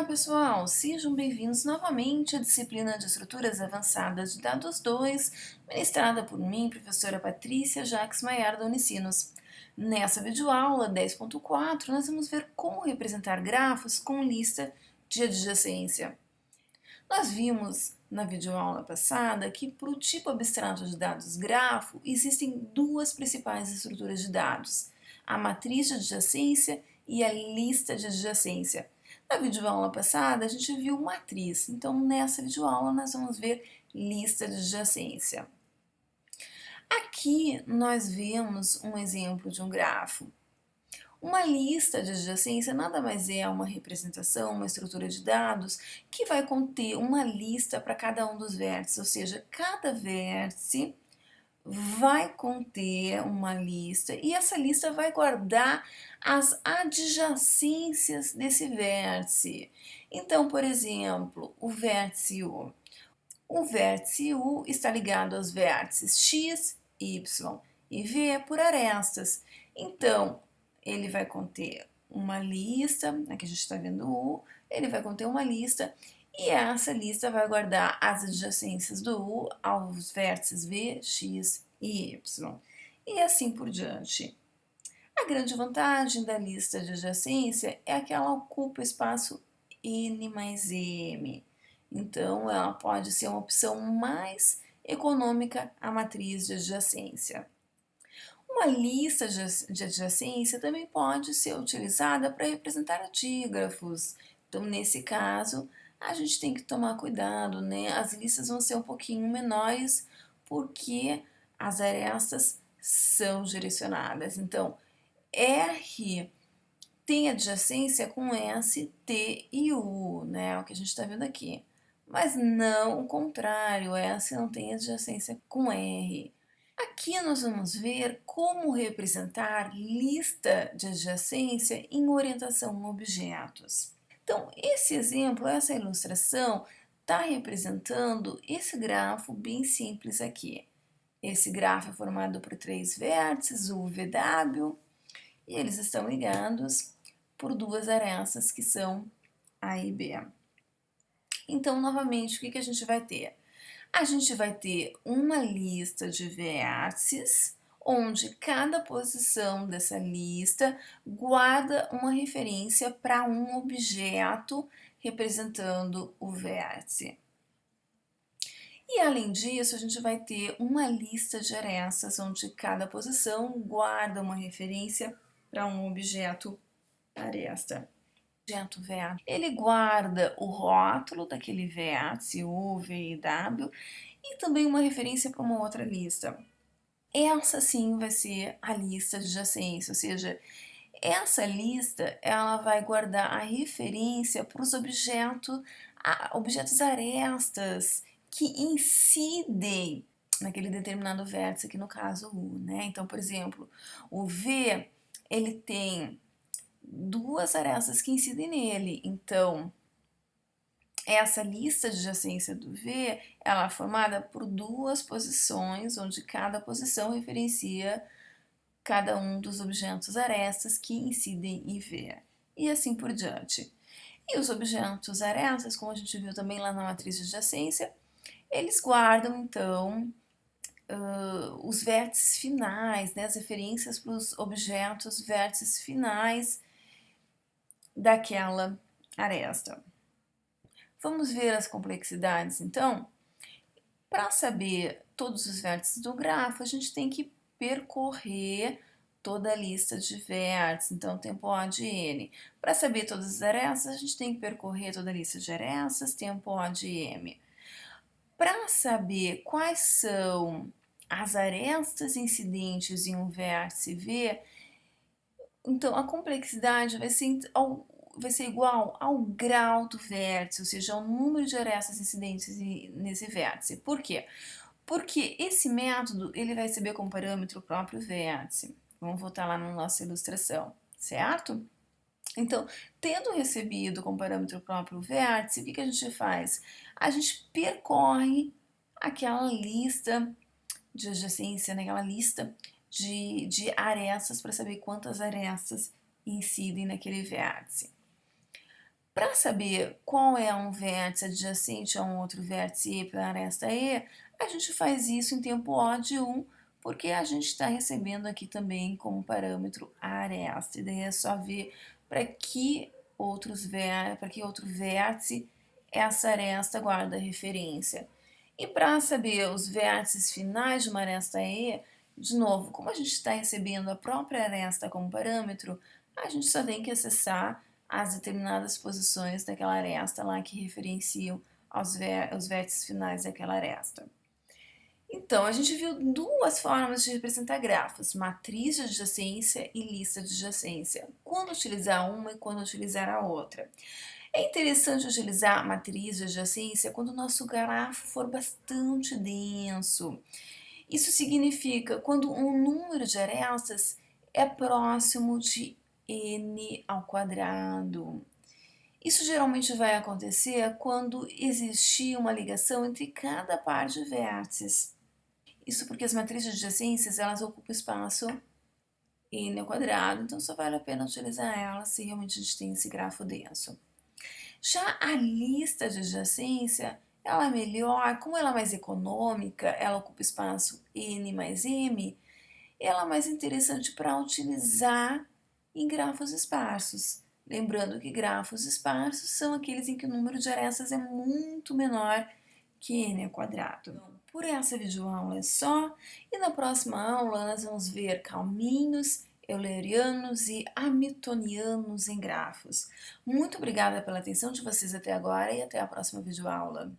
pessoal, sejam bem-vindos novamente à disciplina de Estruturas Avançadas de Dados 2, ministrada por mim, professora Patrícia Jacques Maiar da Unicinos. Nessa videoaula 10.4, nós vamos ver como representar grafos com lista de adjacência. Nós vimos na videoaula passada que para o tipo abstrato de dados grafo existem duas principais estruturas de dados, a matriz de adjacência e a lista de adjacência. Na videoaula passada a gente viu matriz, então nessa videoaula nós vamos ver lista de adjacência. Aqui nós vemos um exemplo de um grafo. Uma lista de adjacência nada mais é uma representação, uma estrutura de dados que vai conter uma lista para cada um dos vértices, ou seja, cada vértice vai conter uma lista e essa lista vai guardar as adjacências desse vértice. Então, por exemplo, o vértice U. O vértice U está ligado aos vértices X, Y e V por arestas. Então, ele vai conter uma lista, aqui a gente está vendo U, ele vai conter uma lista e essa lista vai guardar as adjacências do U aos vértices V, X e Y, e assim por diante. A grande vantagem da lista de adjacência é que ela ocupa espaço N mais M, então ela pode ser uma opção mais econômica à matriz de adjacência. Uma lista de adjacência também pode ser utilizada para representar dígrafos. Então, nesse caso, a gente tem que tomar cuidado, né? As listas vão ser um pouquinho menores porque as arestas são direcionadas. Então, R tem adjacência com S, T e U, né? É o que a gente está vendo aqui. Mas não o contrário, S não tem adjacência com R. Aqui nós vamos ver como representar lista de adjacência em orientação a objetos. Então, esse exemplo, essa ilustração, está representando esse grafo bem simples aqui. Esse grafo é formado por três vértices, U, V, W, e eles estão ligados por duas arestas que são A e B. Então, novamente, o que a gente vai ter? A gente vai ter uma lista de vértices, onde cada posição dessa lista guarda uma referência para um objeto representando o vértice. E além disso, a gente vai ter uma lista de arestas, onde cada posição guarda uma referência para um objeto aresta. Objeto vértice. Ele guarda o rótulo daquele vértice, U, V e W, e também uma referência para uma outra lista. Essa sim vai ser a lista de adjacência, ou seja, essa lista ela vai guardar a referência para os objetos arestas que incidem naquele determinado vértice, aqui no caso U, né? Então, por exemplo, o V ele tem duas arestas que incidem nele, então essa lista de adjacência do V ela é formada por duas posições, onde cada posição referencia cada um dos objetos arestas que incidem em V, e assim por diante. E os objetos arestas, como a gente viu também lá na matriz de adjacência, eles guardam então os vértices finais, né, as referências para os objetos vértices finais daquela aresta. Vamos ver as complexidades então? Para saber todos os vértices do grafo, a gente tem que percorrer toda a lista de vértices, então tempo O de N. Para saber todas as arestas, a gente tem que percorrer toda a lista de arestas, tempo O de M. Para saber quais são as arestas incidentes em um vértice V, então a complexidade vai ser igual ao grau do vértice, ou seja, ao número de arestas incidentes nesse vértice. Por quê? Porque esse método ele vai receber como parâmetro o próprio vértice. Vamos voltar lá na nossa ilustração, certo? Então, tendo recebido como parâmetro o próprio vértice, o que a gente faz? A gente percorre aquela lista de adjacência, aquela lista de arestas para saber quantas arestas incidem naquele vértice. Para saber qual é um vértice adjacente a um outro vértice E pela aresta E, a gente faz isso em tempo O de 1, porque a gente está recebendo aqui também como parâmetro a aresta. E daí é só ver para que outro vértice essa aresta guarda referência. E para saber os vértices finais de uma aresta E, de novo, como a gente está recebendo a própria aresta como parâmetro, a gente só tem que acessar as determinadas posições daquela aresta lá que referenciam os vértices finais daquela aresta. Então, a gente viu duas formas de representar grafos, matriz de adjacência e lista de adjacência, quando utilizar uma e quando utilizar a outra. É interessante utilizar a matriz de adjacência quando o nosso grafo for bastante denso. Isso significa quando um número de arestas é próximo de n ao quadrado. Isso geralmente vai acontecer quando existir uma ligação entre cada par de vértices. Isso porque as matrizes adjacências elas ocupam espaço n ao quadrado, então só vale a pena utilizar elas se realmente a gente tem esse grafo denso. Já a lista de adjacência, ela é melhor, como ela é mais econômica, ela ocupa espaço n mais m, ela é mais interessante para utilizar em grafos esparsos. Lembrando que grafos esparsos são aqueles em que o número de arestas é muito menor que n ao quadrado. Então, por essa videoaula é só, e na próxima aula nós vamos ver calminhos, eulerianos e hamiltonianos em grafos. Muito obrigada pela atenção de vocês até agora e até a próxima videoaula.